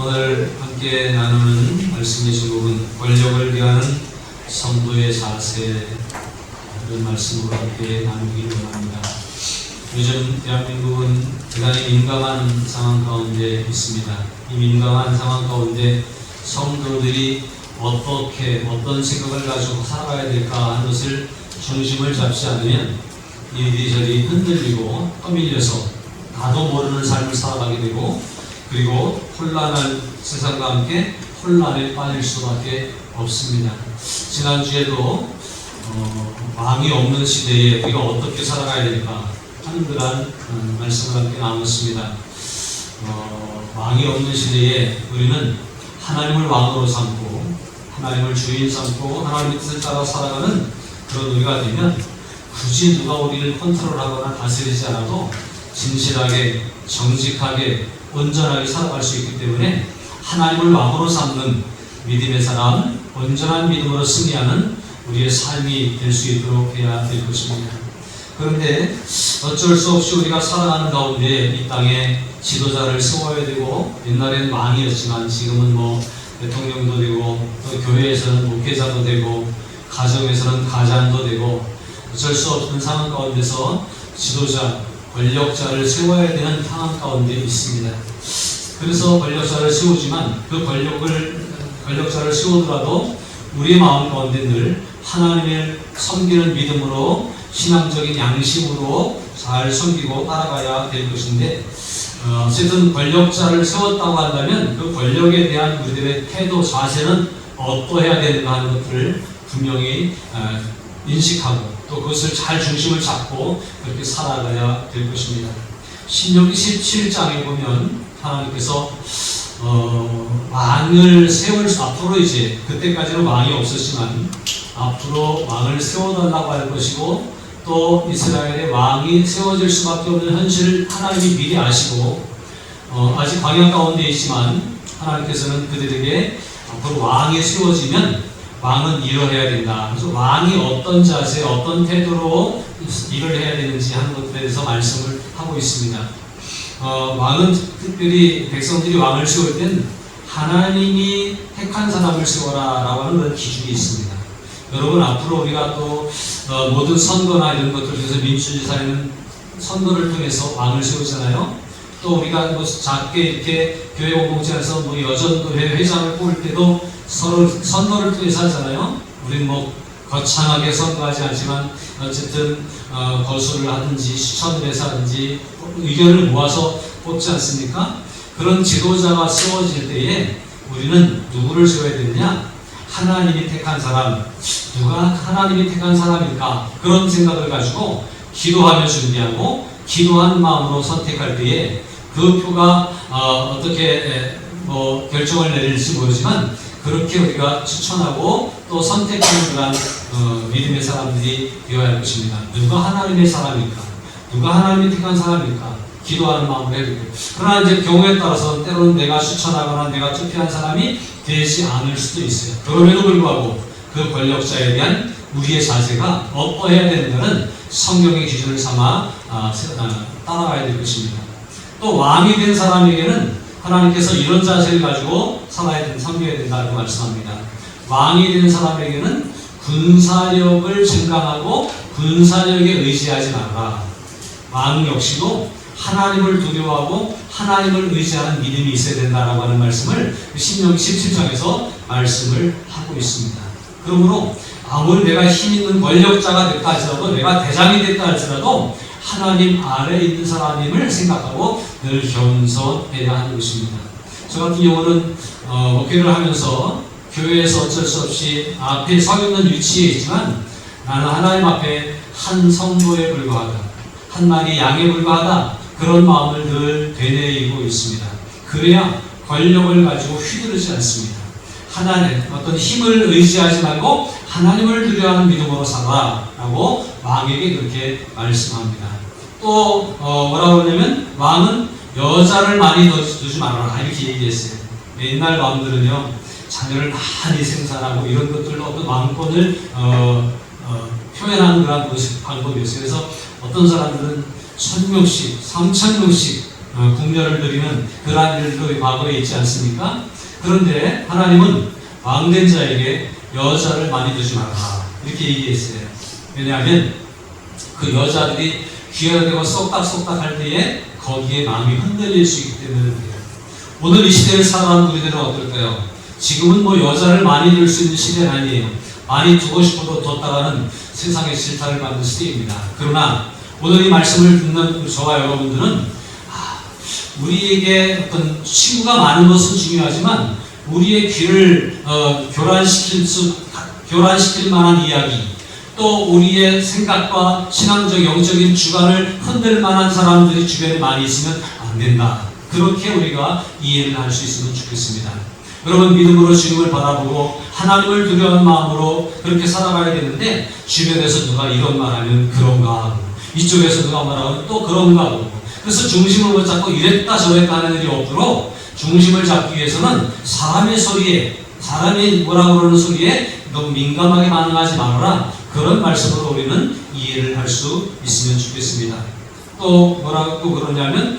오늘 함께 나누는 말씀의 제목은 권력을 위하는 성도의 자세, 그런 말씀으로 함께 나누기를 원합니다. 요즘 대한민국은 대단히 민감한 상황 가운데 있습니다. 이 민감한 상황 가운데 성도들이 어떤 생각을 가지고 살아가야 될까 하는 것을 중심을 잡지 않으면 이리저리 흔들리고 떠밀려서 나도 모르는 삶을 살아가게 되고, 그리고 혼란한 세상과 함께 혼란에 빠질 수밖에 없습니다. 지난주에도 왕이 없는 시대에 우리가 어떻게 살아가야 될까 하는 그러한 말씀을 함께 나눴습니다. 왕이 없는 시대에 우리는 하나님을 왕으로 삼고 하나님을 주인 삼고 하나님의 뜻을 따라 살아가는 그런 우리가 되면 굳이 누가 우리를 컨트롤하거나 다스리지 않아도 진실하게, 정직하게, 온전하게 살아갈 수 있기 때문에 하나님을 왕으로 삼는 믿음의 사람, 온전한 믿음으로 승리하는 우리의 삶이 될 수 있도록 해야 될 것입니다. 그런데 어쩔 수 없이 우리가 살아가는 가운데 이 땅에 지도자를 세워야 되고, 옛날에는 왕이었지만 지금은 대통령도 되고, 또 교회에서는 목회자도 되고, 가정에서는 가장도 되고, 어쩔 수 없는 상황 가운데서 지도자, 권력자를 세워야 되는 상황 가운데 있습니다. 그래서 권력자를 세우지만 그 권력자를 세우더라도 우리의 마음 가운데 늘 하나님을 섬기는 믿음으로, 신앙적인 양심으로 잘 섬기고 따라가야 될 것인데, 어쨌든 권력자를 세웠다고 한다면 그 권력에 대한 우리들의 태도, 자세는 어떠해야 되는가 하는 것들을 분명히 인식하고 또 그것을 잘 중심을 잡고 그렇게 살아가야 될 것입니다. 신명기 17장에 보면 하나님께서 왕을 앞으로 이제 그때까지는 왕이 없었지만 앞으로 왕을 세워달라고 할 것이고, 또 이스라엘의 왕이 세워질 수밖에 없는 현실을 하나님이 미리 아시고, 아직 광야 가운데 있지만 하나님께서는 그들에게 앞으로 왕이 세워지면 왕은 이러해야 된다. 그래서 왕이 어떤 자세, 어떤 태도로 일을 해야 되는지 하는 것들에 대해서 말씀을 하고 있습니다. 왕은 특별히 백성들이 왕을 세울 땐 하나님이 택한 사람을 세워라 라고 하는 그런 기준이 있습니다. 여러분, 앞으로 우리가 또 모든 선거나 이런 것들 중에서 민주주의 사회는 선거를 통해서 왕을 세우잖아요. 또 우리가 작게 이렇게 교회 공동체에서 여전도회 회장을 뽑을 때도 서로 선거를 통해서 하잖아요. 우리는 거창하게 선거하지 않지만 어쨌든 거수를 하든지 추천을 해서 하든지 의견을 모아서 뽑지 않습니까? 그런 지도자가 세워질 때에 우리는 누구를 세워야 되느냐? 하나님이 택한 사람, 누가 하나님이 택한 사람일까? 그런 생각을 가지고 기도하며 준비하고 기도하는 마음으로 선택할 때에 그 표가 어떻게 결정을 내릴지 모르지만 그렇게 우리가 추천하고 또 선택하는 그런 믿음의 사람들이 되어야 할 것입니다. 누가 하나님의 사람일까? 누가 하나님이 택한 사람일까? 기도하는 마음으로 해야 되고, 그러나 이제 경우에 따라서 때로는 내가 추천하거나 내가 투표한 사람이 되지 않을 수도 있어요. 그럼에도 불구하고 그 권력자에 대한 우리의 자세가 어떠해야 되는가는 성경의 기준을 삼아 따라가야 될 것입니다. 또 왕이 된 사람에게는 하나님께서 이런 자세를 가지고 섬겨야 된다고 말씀합니다. 왕이 된 사람에게는 군사력을 증강하고 군사력에 의지하지 말라. 왕 역시도 하나님을 두려워하고 하나님을 의지하는 믿음이 있어야 된다라고 하는 말씀을 신명기 17장에서 말씀을 하고 있습니다. 그러므로 아무리 내가 힘 있는 권력자가 됐다 할지라도, 내가 대장이 됐다 할지라도 하나님 아래에 있는 사람임을 생각하고 늘 겸손해야 하는 것입니다. 저 같은 경우는 목회를 하면서 교회에서 어쩔 수 없이 앞에 서 있는 위치에 있지만 나는 하나님 앞에 한 성도에 불과하다, 한 마리 양에 불과하다, 그런 마음을 늘 되뇌이고 있습니다. 그래야 권력을 가지고 휘두르지 않습니다. 하나님, 어떤 힘을 의지하지 말고 하나님을 두려워하는 믿음으로 살아라 라고 왕에게 그렇게 말씀합니다. 또 뭐라고 그러냐면 왕은 여자를 많이 두지 말아라 이렇게 얘기했어요. 옛날 왕들은요, 자녀를 많이 생산하고 이런 것들로 어떤 왕권을 표현하는 그런 방법이었어요. 그래서 어떤 사람들은 1000명씩, 3000명씩 궁녀를 드리는 그러한 일들도 과거에 있지 않습니까? 그런데 하나님은 왕된 자에게 여자를 많이 두지 마라 이렇게 얘기했어요. 왜냐하면 그 여자들이 귀하되고 쏙닥쏙닥 할 때에 거기에 마음이 흔들릴 수 있기 때문에 그래요. 오늘 이 시대를 살아가는 우리들은 어떨까요? 지금은 뭐 여자를 많이 둘 수 있는 시대는 아니에요. 많이 두고 싶어도 뒀다가는 세상의 질타를 받는 시대입니다. 그러나 오늘 이 말씀을 듣는 저와 여러분들은 우리에게 어떤 친구가 많은 것은 중요하지만 우리의 귀를 교란시킬 만한 이야기, 또 우리의 생각과 신앙적 영적인 주관을 흔들 만한 사람들이 주변에 많이 있으면 안 된다. 그렇게 우리가 이해를 할 수 있으면 좋겠습니다. 여러분, 믿음으로 주님을 바라보고 하나님을 두려워하는 마음으로 그렇게 살아가야 되는데, 주변에서 누가 이런 말하면 그런가 하고, 이쪽에서 누가 말하면 또 그런가 하고, 그래서 중심을 못 잡고 이랬다 저랬다 하는 일이 없도록 중심을 잡기 위해서는 사람의 소리에, 사람이 뭐라고 그러는 소리에 너무 민감하게 반응하지 말아라. 그런 말씀으로 우리는 이해를 할 수 있으면 좋겠습니다. 또 뭐라고 그러냐면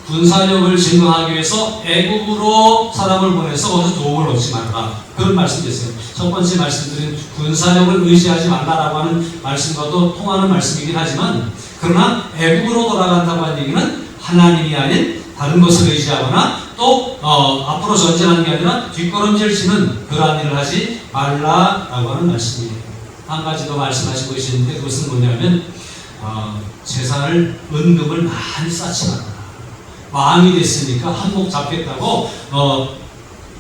군사력을 증강하기 위해서 애국으로 사람을 보내서 거기서 도움을 얻지 말라. 그런 말씀이었어요. 첫 번째 말씀드린 군사력을 의지하지 말라라고 하는 말씀과도 통하는 말씀이긴 하지만, 그러나 애국으로 돌아간다고 하는 얘기는 하나님이 아닌 다른 것을 의지하거나 또 앞으로 전진하는 게 아니라 뒷걸음질 치는 그러한 일을 하지 말라라고 하는 말씀이에요. 한 가지 더 말씀하시고 계시는데, 그것은 뭐냐면 재산을, 은금을 많이 쌓지 말라. 왕이 됐으니까 한몫 잡겠다고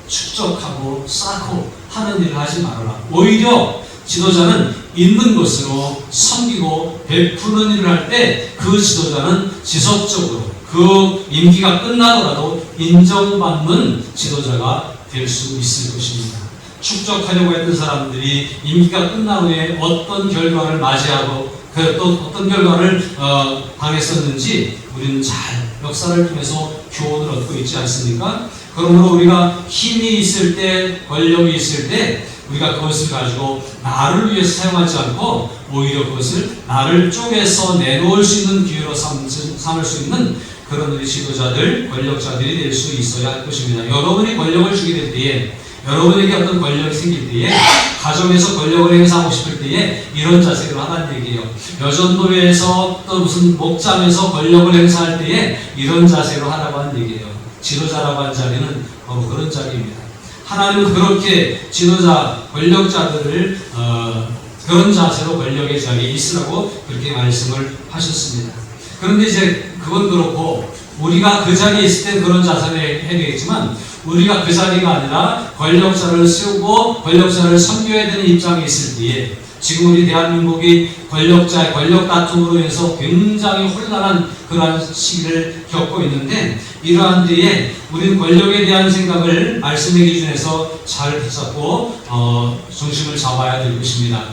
축적하고 쌓고 하는 일을 하지 말아라. 오히려 지도자는 있는 것으로 섬기고 베푸는 일을 할 때 그 지도자는 지속적으로 그 임기가 끝나더라도 인정받는 지도자가 될 수 있을 것입니다. 축적하려고 했던 사람들이 임기가 끝난 후에 어떤 결과를 맞이하고 또 어떤 결과를 당했었는지 우리는 잘 역사를 통해서 교훈을 얻고 있지 않습니까? 그러므로 우리가 힘이 있을 때, 권력이 있을 때 우리가 그것을 가지고 나를 위해서 사용하지 않고 오히려 그것을 나를 쪼개서 내놓을 수 있는 기회로 삼을 수 있는 그런 우리 지도자들, 권력자들이 될 수 있어야 할 것입니다. 여러분이 권력을 주게 될 때에, 여러분에게 어떤 권력이 생길 때에, 가정에서 권력을 행사하고 싶을 때에 이런 자세로 하라는 얘기예요. 여전도회에서 또 무슨 목장에서 권력을 행사할 때에 이런 자세로 하라고 하는 얘기예요. 지도자라고 하는 자리는 바로 그런 자리입니다. 하나님은 그렇게 지도자, 권력자들을 그런 자세로 권력의 자리에 있으라고 그렇게 말씀을 하셨습니다. 그런데 이제 그건 그렇고, 우리가 그 자리에 있을 때 그런 자세를 해야 되겠지만, 우리가 그 자리가 아니라 권력자를 세우고 권력자를 섬겨야 되는 입장에 있을 때에, 지금 우리 대한민국이 권력자의 권력 다툼으로 해서 굉장히 혼란한 그러한 시기를 겪고 있는데, 이러한 때에 우리는 권력에 대한 생각을 말씀의 기준에서 잘 붙잡고 중심을 잡아야 될 것입니다.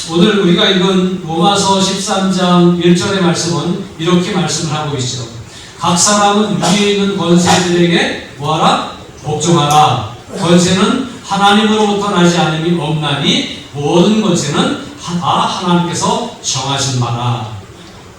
오늘 우리가 읽은 로마서 13장 1절의 말씀은 이렇게 말씀을 하고 있죠. 각 사람은 위에 있는 권세들에게 뭐하라? 복종하라. 권세는 하나님으로부터 나지 않음이 없나니 모든 권세는 다 하나님께서 정하신 바라.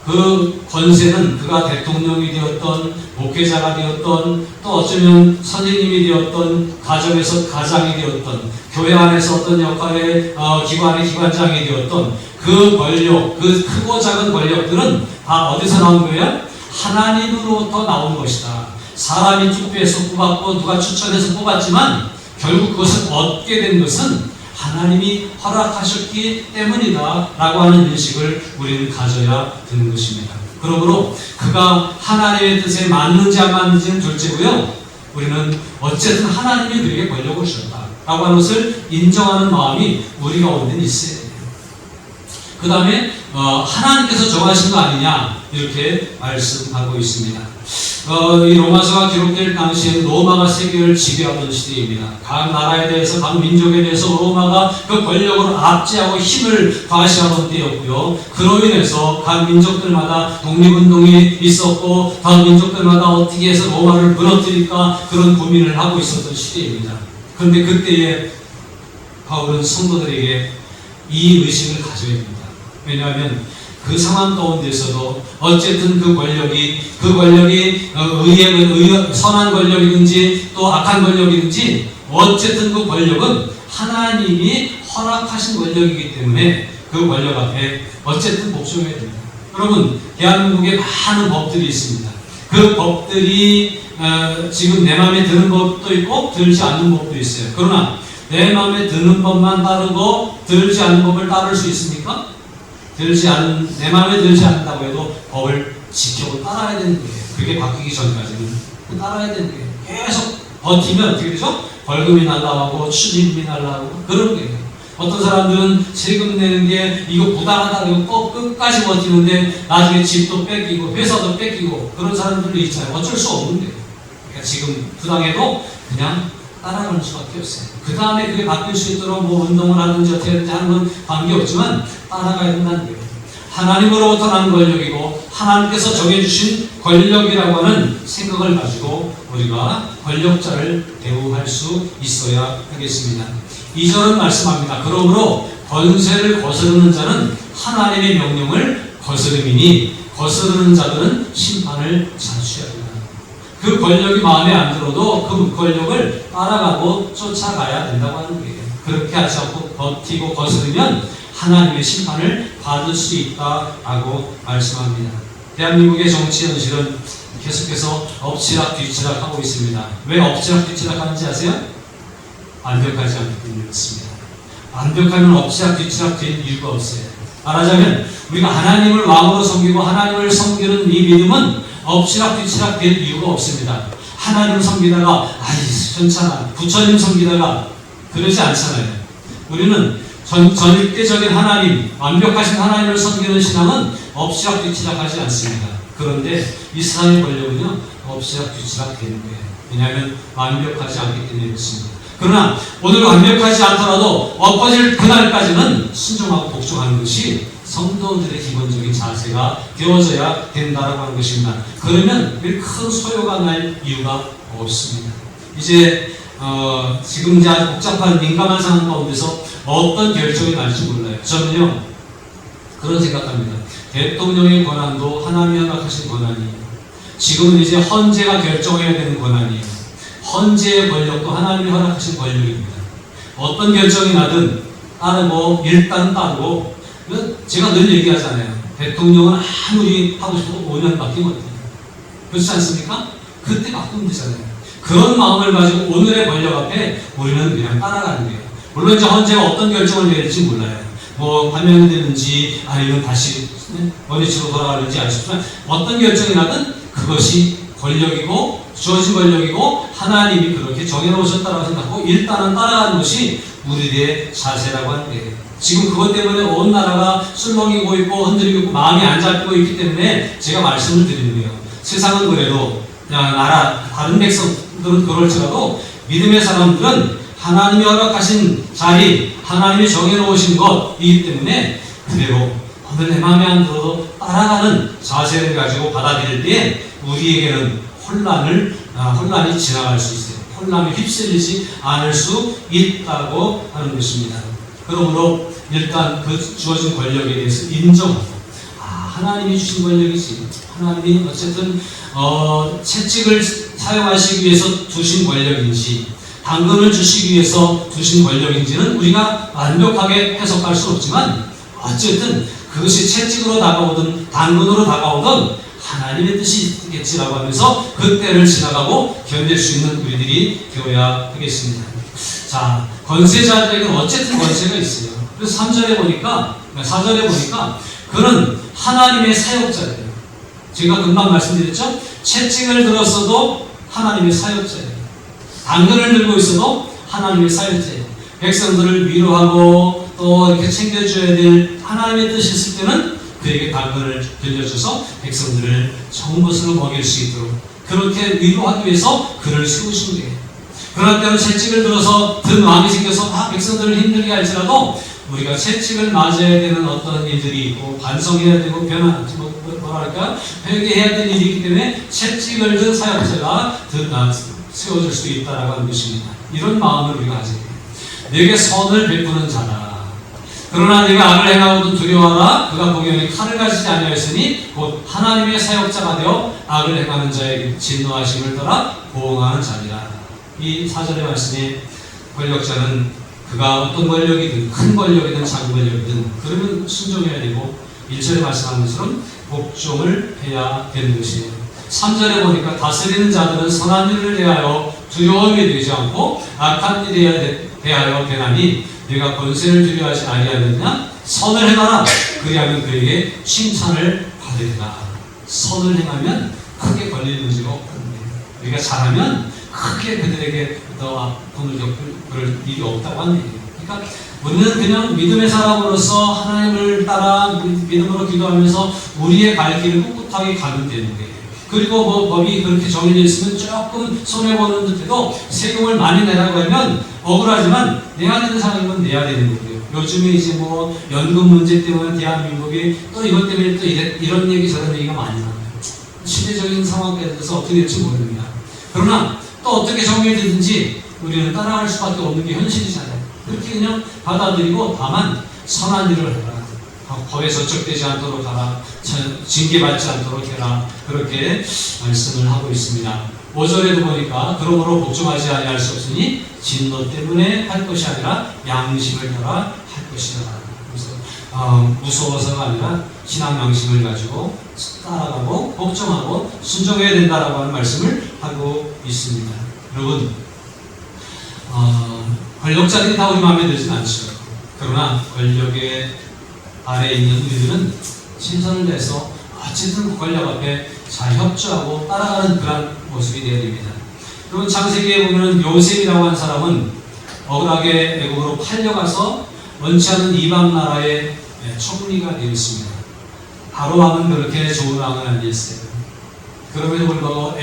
그 권세는 그가 대통령이 되었던, 목회자가 되었던, 또 어쩌면 선생님이 되었던, 가정에서 가장이 되었던, 교회 안에서 어떤 역할의 기관의 기관장이 되었던 그 권력, 그 크고 작은 권력들은 다 어디서 나온 거예요? 하나님으로부터 나온 것이다. 사람이 투표해서 뽑았고 누가 추천해서 뽑았지만 결국 그것을 얻게 된 것은 하나님이 허락하셨기 때문이다 라고 하는 인식을 우리는 가져야 되는 것입니다. 그러므로 그가 하나님의 뜻에 맞는지 안 맞는지는 둘째고요, 우리는 어쨌든 하나님이 우리에게 권력을 주셨다 라고 하는 것을 인정하는 마음이 우리 가운데 있어야 돼요. 그 다음에 하나님께서 정하신 거 아니냐 이렇게 말씀하고 있습니다. 이 로마서가 기록될 당시에는 로마가 세계를 지배하던 시대입니다. 각 나라에 대해서, 각 민족에 대해서 로마가 그 권력으로 압제하고 힘을 과시하던 때였고요. 그로 인해서 각 민족들마다 독립운동이 있었고, 각 민족들마다 어떻게 해서 로마를 무너뜨릴까 그런 고민을 하고 있었던 시대입니다. 그런데 그때에 바울은 성도들에게 이 의식을 가져야 됩니다. 왜냐하면 그 상황 가운데서도 어쨌든 그 권력이 선한 권력이든지 또 악한 권력이든지 어쨌든 그 권력은 하나님이 허락하신 권력이기 때문에 그 권력 앞에 어쨌든 복종해야 됩니다. 여러분, 대한민국에 많은 법들이 있습니다. 그 법들이 지금 내 마음에 드는 법도 있고 들지 않는 법도 있어요. 그러나 내 마음에 드는 법만 따르고 들지 않는 법을 따를 수 있습니까? 내 마음에 들지 않는다고 해도 법을 지키고 따라야 되는 거예요. 그게 바뀌기 전까지는 따라야 되는 거예요. 계속 버티면 어떻게 되죠? 벌금이 날라가고 추징금이 날라가고 그런 거예요. 어떤 사람들은 세금 내는 게 이거 부당하다고 꼭 끝까지 버티는데 나중에 집도 뺏기고 회사도 뺏기고 그런 사람들도 있잖아요. 어쩔 수 없는 거예요. 그러니까 지금 부당해도 그냥 따라가는 수밖에 없어요. 그 다음에 그게 바뀔 수 있도록 뭐 운동을 하든지 어떻게 하든지 하는 건 관계없지만 따라가야 된다는 거예요. 하나님으로부터 난 권력이고 하나님께서 정해주신 권력이라고 하는 생각을 가지고 우리가 권력자를 대우할 수 있어야 하겠습니다. 2절은 말씀합니다. 그러므로 권세를 거스르는 자는 하나님의 명령을 거스름이니 거스르는 자들은 심판을 자초해야 합니다. 그 권력이 마음에 안 들어도 그 권력을 따라가고 쫓아가야 된다고 하는 거예요. 그렇게 하지 않고 버티고 거스르면 하나님의 심판을 받을 수 있다라고 말씀합니다. 대한민국의 정치 현실은 계속해서 엎치락 뒤치락 하고 있습니다. 왜 엎치락 뒤치락 하는지 아세요? 완벽하지 않기 때문에 그렇습니다. 완벽하면 엎치락 뒤치락 될 이유가 없어요. 말하자면 우리가 하나님을 왕으로 섬기고 하나님을 섬기는 이 믿음은 엎치락 뒤치락 될 이유가 없습니다. 하나님 섬기다가 괜찮아 부처님 섬기다가 그러지 않잖아요. 우리는 전일대적인 하나님, 완벽하신 하나님을 섬기는 신앙은 엎치락 뒤치락 하지 않습니다. 그런데 이 세상의 권력은요 엎치락 뒤치락 되는 거예요. 왜냐하면 완벽하지 않기 때문에 그렇습니다. 그러나 오늘 완벽하지 않더라도 엎어질 그날까지는 순종하고 복종하는 것이 성도들의 기본적인 자세가 되어져야 된다라고 하는 것입니다. 그러면 큰 소요가 날 이유가 없습니다. 이제 지금 이제 아주 복잡한 민감한 상황 가운데서 어떤 결정이 날지 몰라요. 저는요 그런 생각합니다. 대통령의 권한도 하나님이 허락하신 권한이에요. 지금은 이제 헌재가 결정해야 되는 권한이에요. 헌재의 권력도 하나님이 허락하신 권력입니다. 어떤 결정이 나든 따르고 일단 따르고 제가 늘 얘기하잖아요. 대통령은 아무리 하고 싶어도 5년밖에 못해요. 그렇지 않습니까? 그때 바꾸면 되잖아요. 그런 마음을 가지고 오늘의 권력 앞에 우리는 그냥 따라가는 거예요. 물론 이제 헌재가 어떤 결정을 내릴지 몰라요. 뭐 반영이 되는지 아니면 다시 원위치로 돌아가는지 알 수 없지만 어떤 결정이 나든 그것이 권력이고 주어진 권력이고 하나님이 그렇게 정해놓으셨다고 생각하고 일단은 따라가는 것이 우리의 자세라고 하는데 지금 그것 때문에 온 나라가 술렁이고 있고 흔들리고 있고 마음이 안 잡히고 있기 때문에 제가 말씀을 드리는 거예요. 세상은 그래도 나라 다른 백성들은 그럴지라도 믿음의 사람들은 하나님이 허락하신 자리 하나님이 정해놓으신 것이기 때문에 그대로 오늘 내 마음에 안 들어도 따라가는 자세를 가지고 받아들일 때 우리에게는 혼란이 지나갈 수 있어요. 혼란에 휩쓸리지 않을 수 있다고 하는 것입니다. 그러므로 일단 그 주어진 권력에 대해서 인정하고 하나님이 주신 권력이지 하나님이 어쨌든 채찍을 사용하시기 위해서 두신 권력인지 당근을 주시기 위해서 두신 권력인지는 우리가 완벽하게 해석할 수는 없지만 어쨌든 그것이 채찍으로 다가오든 당근으로 다가오든 하나님의 뜻이 있겠지라고 하면서 그 때를 지나가고 견딜 수 있는 우리들이 되어야 하겠습니다. 자, 권세자들에게는 어쨌든 권세가 있어요. 그래서 4절에 보니까 그는 하나님의 사역자예요. 제가 금방 말씀드렸죠? 채찍을 들었어도 하나님의 사역자예요. 당근을 들고 있어도 하나님의 사역자예요. 백성들을 위로하고 또 이렇게 챙겨줘야 될 하나님의 뜻이 있을 때는 그에게 당근을 들려줘서 백성들을 좋은 것으로 먹일 수 있도록 그렇게 위로하기 위해서 그를 세우신 거예요. 그럴 때는 채찍을 들어서 든 왕이 생겨서 백성들을 힘들게 할지라도 우리가 채찍을 맞아야 되는 어떤 일들이 있고 반성해야 되고 회개해야 될 일이 있기 때문에 채찍을 든 사역자가 세워질 수 있다라고 하는 것입니다. 이런 마음을 우리가 가져야 돼요. 내게 선을 베푸는 자라. 그러나 네가 악을 행하고도 두려워하라. 그가 공연히 칼을 가지지 아니하였으니 곧 하나님의 사역자가 되어 악을 행하는 자에게 진노하심을 따라 보응하는 자니라. 이 4절의 말씀이 권력자는 그가 어떤 권력이든 큰 권력이든 작은 권력이든 그러면 순종해야 되고 1절에 말씀하는 것처럼 복종을 해야 되는 것이에요. 3절에 보니까 다스리는 자들은 선한 일을 대하여 두려움이 되지 않고 악한 일에 대하여 되나니 네가 권세를 두려워하지 아니하느냐? 선을 행하라. 그리하면 그에게 칭찬을 받으리라. 선을 행하면 크게 걸릴 문제가 없거든요. 우리가 잘하면 크게 그들에게 더 아픔을 겪을 그럴 일이 없다고 하는 얘기예요. 그러니까 우리는 그냥 믿음의 사람으로서 하나님을 따라 믿음으로 기도하면서 우리의 갈 길을 꿋꿋하게 가면 되는 거예요. 그리고 뭐 법이 그렇게 정해져 있으면 조금 손해보는 듯해도 세금을 많이 내라고 하면 억울하지만 내야 되는 상황이면 내야 되는 거고요. 요즘에 이제 뭐 연금 문제 때문에 대한민국이 또 이것 때문에 또 이런 얘기 저런 얘기가 많이 나와요. 시대적인 상황에 대해서 어떻게 될지 모릅니다. 그러나 또 어떻게 정해지든지 우리는 따라갈 수밖에 없는 게 현실이잖아요. 그렇게 그냥 받아들이고 다만 선한 일을 해라. 법에 저촉되지 않도록 하라. 징계받지 않도록 해라. 그렇게 말씀을 하고 있습니다. 5절에도 보니까 그러므로 복종하지 아니할 수 없으니 진노 때문에 할 것이 아니라 양심을 따라 할 것이다. 그래서 무서워서가 아니라 신앙 양심을 가지고 따라가고 복종하고 순종해야 된다라고 하는 말씀을 하고 있습니다. 여러분 권력자들이 다 우리 마음에 들진 않죠. 그러나 권력의 아래에 있는 우리들은 신선을 내서 어쨌든 그 권력 앞에 잘 협조하고 따라가는 그런 모습이 되어야 됩니다. 여러분 창세기에 보면 요셉이라고 하는 사람은 억울하게 애국으로 팔려가서 원치 않은 이방 나라의 총리가 되었습니다. 바로 왕은 그렇게 좋은 왕은 아니었어요. 그럼에도 불구하고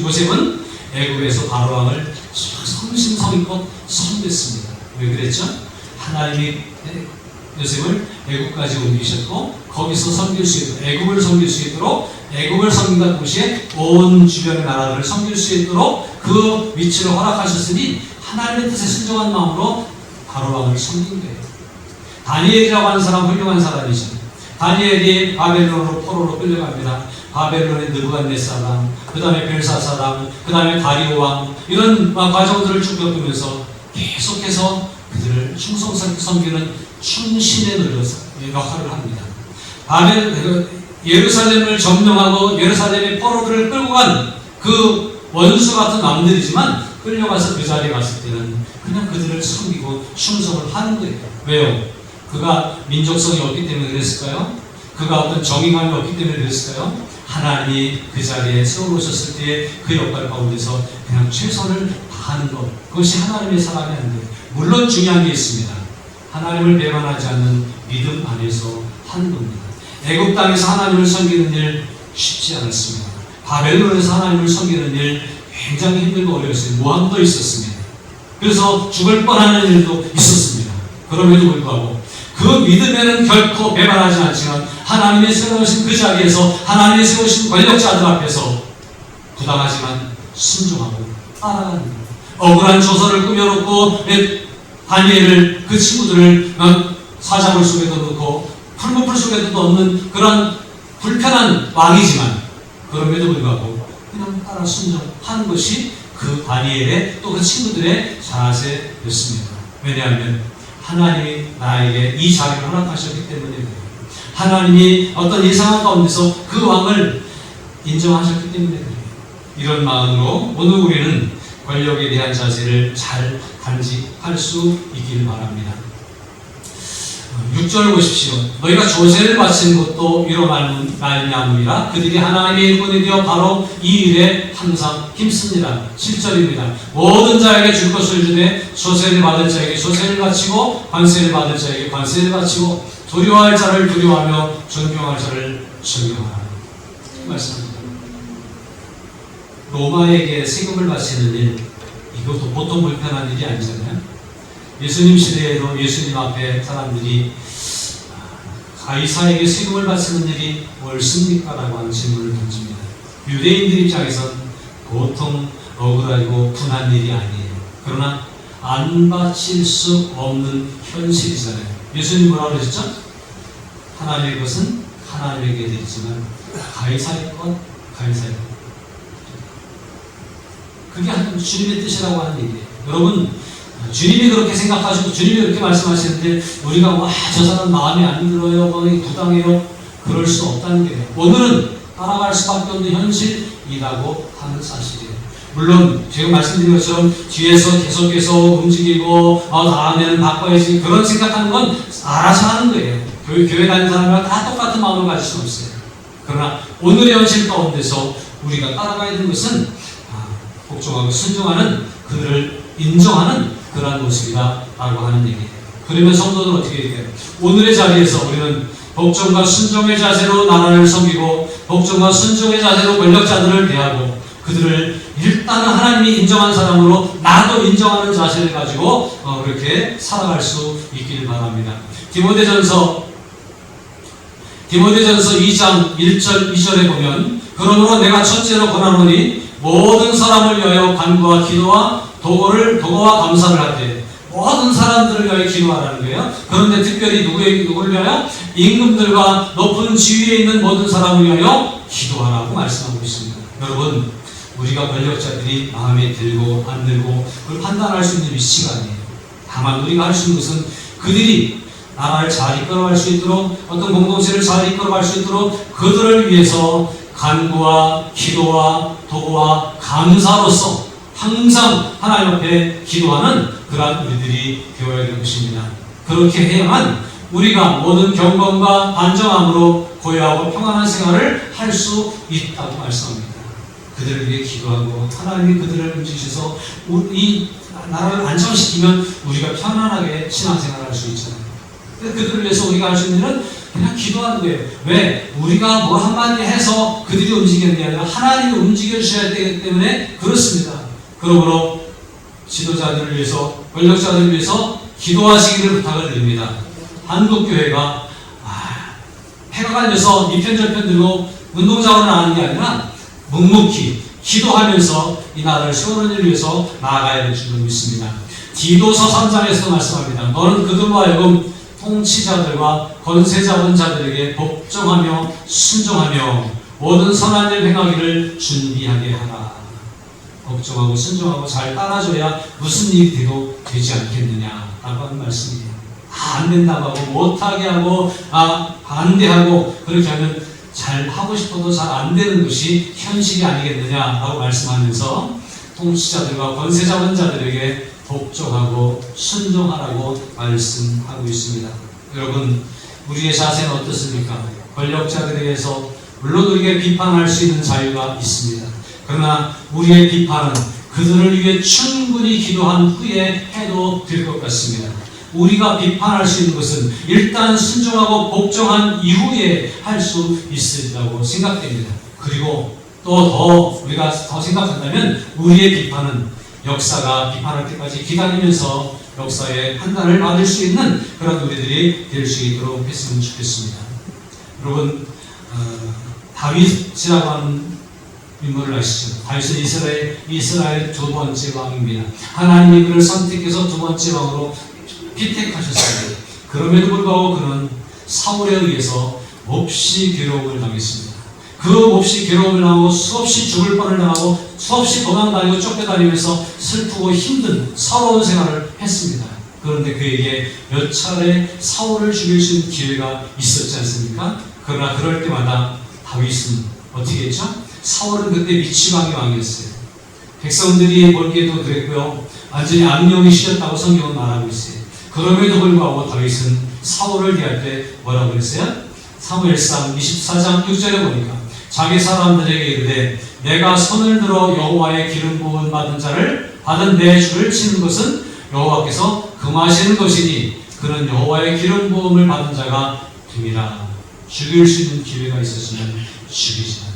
요셉은 애국에서 바로 왕을 성심성의껏 섬겼습니다. 왜 그랬죠? 하나님이 요셉을 애국까지 옮기셨고 거기서 섬길 수 있도록 애국을 섬길 수 있도록 애국을 섬긴다는 동시에 온 주변의 나라를 섬길 수 있도록 그 위치를 허락하셨으니 하나님의 뜻에 순종한 마음으로 바로 왕을 섬긴 거예요. 다니엘이라고 하는 사람 훌륭한 사람이죠. 다니엘이 바벨론으로 포로로 끌려갑니다. 바벨론의 느부갓네살왕, 그 다음에 벨사사랑, 그 다음에 다리오 왕 이런 과정들을 쭉 겪으면서 계속해서 그들을 충성스럽게 섬기는 충신의 역할을 합니다. 예루살렘을 점령하고 예루살렘의 포로들을 끌고 간 그 원수 같은 왕들이지만 끌려가서 그 자리에 갔을 때는 그냥 그들을 섬기고 충성을 하는 거예요. 왜요? 그가 민족성이 없기 때문에 그랬을까요? 그가 어떤 정의감이 없기 때문에 그랬을까요? 하나님이 그 자리에 세워놓으셨을 때의 그 역할 가운데서 그냥 최선을 다하는 것, 그것이 하나님의 사랑이 하는 거예요. 물론 중요한 게 있습니다. 하나님을 배반하지 않는 믿음 안에서 하는 겁니다. 애국 땅에서 하나님을 섬기는 일 쉽지 않았습니다. 바벨론에서 하나님을 섬기는 일 굉장히 힘들고 어려웠어요. 모함도 있었습니다. 그래서 죽을 뻔하는 일도 있었습니다. 그럼에도 불구하고 그 믿음에는 결코 배반하지 않지만 하나님이 세우신 그 자리에서 하나님이 세우신 권력자들 앞에서 부당하지만 순종하고 따라가는 거예요. 억울한 조서를 꾸며놓고 다니엘을 그 친구들을 사자굴 속에도 넣고 풀무풀 속에도 넣는 그런 불편한 왕이지만 그럼에도 불구하고 그냥 따라 순종하는 것이 그 다니엘의 또 그 친구들의 자세였습니다. 왜냐하면 하나님이 나에게 이 자리를 허락하셨기 때문에 그래요. 하나님이 어떤 이 상황 가운데서 그 왕을 인정하셨기 때문에 그래요. 이런 마음으로 오늘 우리는 권력에 대한 자세를 잘 간직할 수 있기를 바랍니다. 6절을 보십시오. 너희가 조세를 바치는 것도 이로 말미암으리라. 그들이 하나님의 일꾼이 되어 바로 이 일에 항상 힘씁니다. 7절입니다. 모든 자에게 줄 것을 주되 조세를 받을 자에게 조세를 바치고 관세를 받을 자에게 관세를 바치고 두려워할 자를 두려워하며 존경할 자를 존경하라. 말씀입니다. 로마에게 세금을 바치는 일, 이것도 보통 불편한 일이 아니잖아요. 예수님 시대에도 예수님 앞에 사람들이 가이사에게 세금을 바치는 일이 옳습니까? 라고 하는 질문을 던집니다. 유대인들 입장에선 보통 억울하고 분한 일이 아니에요. 그러나 안 바칠 수 없는 현실이잖아요. 예수님 뭐라고 그러셨죠? 하나님의 것은 하나님에게 드리지만 가이사의 것 가이사의 것. 그게 주님의 뜻이라고 하는 얘기예요. 여러분, 주님이 그렇게 생각하시고 주님이 그렇게 말씀하시는데 우리가 저 사람 마음에 안 들어요, 부당해요, 그럴 수 없다는 게 오늘은 따라갈 수밖에 없는 현실이라고 하는 사실이에요. 물론 제가 말씀드린 것처럼 뒤에서 계속해서 움직이고 다음에는 바꿔야지 그런 생각하는 건 알아서 하는 거예요. 교회 다니는 사람이랑 다 똑같은 마음을 가질 수는 없어요. 그러나 오늘의 현실 가운데서 우리가 따라가야 되는 것은 복종하고 순종하는 그들을 인정하는 그러한 모습이다라고 하는 얘기예요. 그러면 성도들은 어떻게 얘기해요? 오늘의 자리에서 우리는 복종과 순종의 자세로 나라를 섬기고 복종과 순종의 자세로 권력자들을 대하고 그들을 일단은 하나님이 인정한 사람으로 나도 인정하는 자세를 가지고 그렇게 살아갈 수 있기를 바랍니다. 디모데전서 2장 1절 2절에 보면 그러므로 내가 첫째로 권하노니 모든 사람을 위하여 간구와 기도와 도고와 감사를 하되 모든 사람들을 위하여 기도하라는 거예요. 그런데 특별히 누구를 위하여? 임금들과 높은 지위에 있는 모든 사람을 위하여 기도하라고 말씀하고 있습니다. 여러분, 우리가 권력자들이 마음에 들고 안 들고 그걸 판단할 수 있는 위치가 아니에요. 다만 우리가 할 수 있는 것은 그들이 나라를 잘 이끌어갈 수 있도록 어떤 공동체를 잘 이끌어갈 수 있도록 그들을 위해서 간구와 기도와 도구와 감사로서 항상 하나님 앞에 기도하는 그러한 우리들이 되어야 될 것입니다. 그렇게 해야만 우리가 모든 경건과 반정함으로 고요하고 평안한 생활을 할 수 있다고 말씀합니다. 그들을 위해 기도하고 하나님이 그들을 움직이셔서 이 나라를 안정시키면 우리가 편안하게 신앙생활을 할 수 있잖아요. 그들을 위해서 우리가 할 수 있는 일은 그냥 기도하는 거예요. 왜? 우리가 뭐 한마디 해서 그들이 움직이는 게 아니라 하나님이 움직여주셔야 되기 때문에 그렇습니다. 그러므로 지도자들을 위해서, 권력자들을 위해서 기도하시기를 부탁을 드립니다. 한국교회가 해가 갈려서 이편저편 들고 운동자원을 하는 게 아니라 묵묵히 기도하면서 이 나라를 세우는 일을 위해서 나아가야 될 줄 믿습니다. 디도서 3장에서 말씀합니다. 너는 그들로 하여금 통치자들과 권세자원자들에게 복종하며 순종하며 모든 선한 일 행하기를 준비하게 하라. 복종하고 순종하고 잘 따라줘야 무슨 일이 돼도 되지 않겠느냐라고 하는 말씀이에요. 안 된다고 하고 못하게 하고 반대하고 그렇게 하면 잘 하고 싶어도 잘 안 되는 것이 현실이 아니겠느냐라고 말씀하면서 통치자들과 권세자원자들에게 복종하고 순종하라고 말씀하고 있습니다. 여러분, 우리의 자세는 어떻습니까? 권력자들에 의해서 물론 우리에게 비판할 수 있는 자유가 있습니다. 그러나 우리의 비판은 그들을 위해 충분히 기도한 후에 해도 될 것 같습니다. 우리가 비판할 수 있는 것은 일단 순종하고 복종한 이후에 할 수 있으리라고 생각됩니다. 그리고 또 더 우리가 더 생각한다면 우리의 비판은 역사가 비판할 때까지 기다리면서 역사의 판단을 받을 수 있는 그런 우리들이 될 수 있도록 했으면 좋겠습니다. 여러분, 다윗이라고 하는 인물을 아시죠? 다윗은 이스라엘 두 번째 왕입니다. 하나님이 그를 선택해서 두 번째 왕으로 피택하셨습니다. 그럼에도 불구하고 그는 사울에 의해서 몹시 괴로움을 당했습니다. 그 몹시 괴로움을 당하고 수없이 죽을 뻔을 당하고 수없이 도망다니고 쫓겨다니면서 슬프고 힘든 서러운 생활을 했습니다. 그런데 그에게 몇 차례 사울을 죽일 수 있는 기회가 있었지 않습니까? 그러나 그럴 때마다 다윗은 어떻게 했죠? 사울은 그때 미치광이 왕이었어요. 백성들이 보기에도 그랬고요. 완전히 악령이 씌었다고 성경은 말하고 있어요. 그럼에도 불구하고 다윗은 사울을 대할 때 뭐라고 그랬어요? 사무엘상 24장 6절에 보니까 자기 사람들에게 이르되 내가 손을 들어 여호와의 기름 부음 받은 자를 받은 내 주를 치는 것은 여호와께서 금하시는 것이니 그는 여호와의 기름 부음을 받은 자가 됨이라. 죽일 수 있는 기회가 있었으면 죽이지 않아요.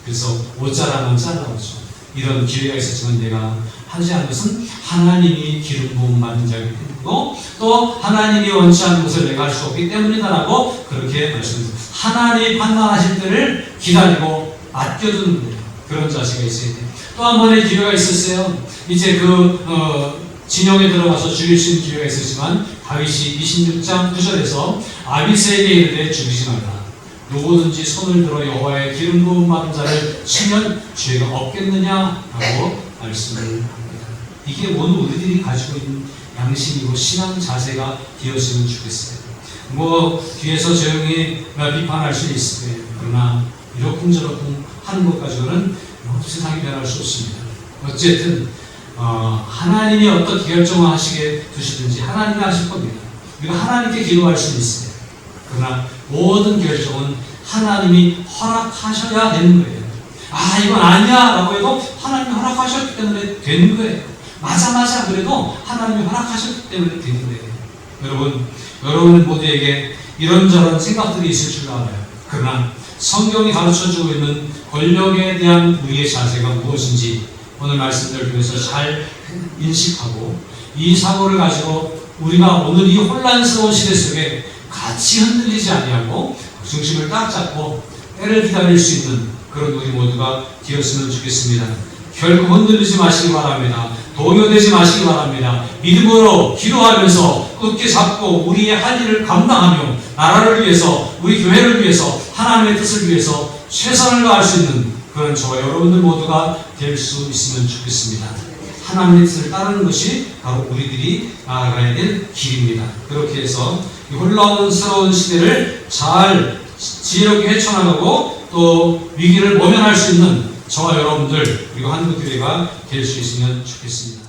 그래서 옷 자라면 잘라오죠. 이런 기회가 있었지만 내가 하지 않은 것은 하나님이 기름 부음 받은 자이기 때문이고 또 하나님이 원치 않는 것을 내가 할 수 없기 때문이다라고 그렇게 말씀합니다. 하나님이 판단하실 때를 기다리고 맡겨두는 거예요. 그런 자세가 있어야 돼요. 또 한 번의 기회가 있었어요. 이제 진영에 들어가서 죽일 수 있는 기회가 있었지만 다윗이 26장 9절에서 아비새에게 이르되 죽이지 말라. 누구든지 손을 들어 여호와의 기름 부음 받은 자를 치면 죄가 없겠느냐라고 말씀을 합니다. 이게 오늘 우리들이 가지고 있는 양심이고 신앙 자세가 되었으면 좋겠어요. 뒤에서 조용히 비판할 수 있을 거예요. 그러나 이러쿵저러쿵 하는 것 가지고는 세상이 변할 수 없습니다. 어쨌든 하나님이 어떻게 결정을 하시게 두시든지 하나님이 하실 겁니다. 우리가 하나님께 기도할 수는 있어요. 그러나 모든 결정은 하나님이 허락하셔야 되는 거예요. 이건 아니야 라고 해도 하나님이 허락하셨기 때문에 되는 거예요. 맞아 그래도 하나님이 허락하셨기 때문에 되는 거예요. 여러분 모두에게 이런저런 생각들이 있을 줄 알아요. 그러나 성경이 가르쳐주고 있는 권력에 대한 우리의 자세가 무엇인지 오늘 말씀들 통해서 잘 인식하고 이 사고를 가지고 우리가 오늘 이 혼란스러운 시대 속에 같이 흔들리지 아니하고 중심을 딱 잡고 때를 기다릴 수 있는 그런 우리 모두가 되었으면 좋겠습니다. 결코 흔들리지 마시기 바랍니다. 동요되지 마시기 바랍니다. 믿음으로 기도하면서 굳게 잡고 우리의 할 일을 감당하며 나라를 위해서 우리 교회를 위해서 하나님의 뜻을 위해서 최선을 다할 수 있는 그런 저와 여러분들 모두가 될 수 있으면 좋겠습니다. 하나님의 뜻을 따르는 것이 바로 우리들이 나아가야 될 길입니다. 그렇게 해서 이 혼란스러운 시대를 잘 지혜롭게 헤쳐나가고 또 위기를 모면할 수 있는 저와 여러분들 그리고 한국교회가 될 수 있으면 좋겠습니다.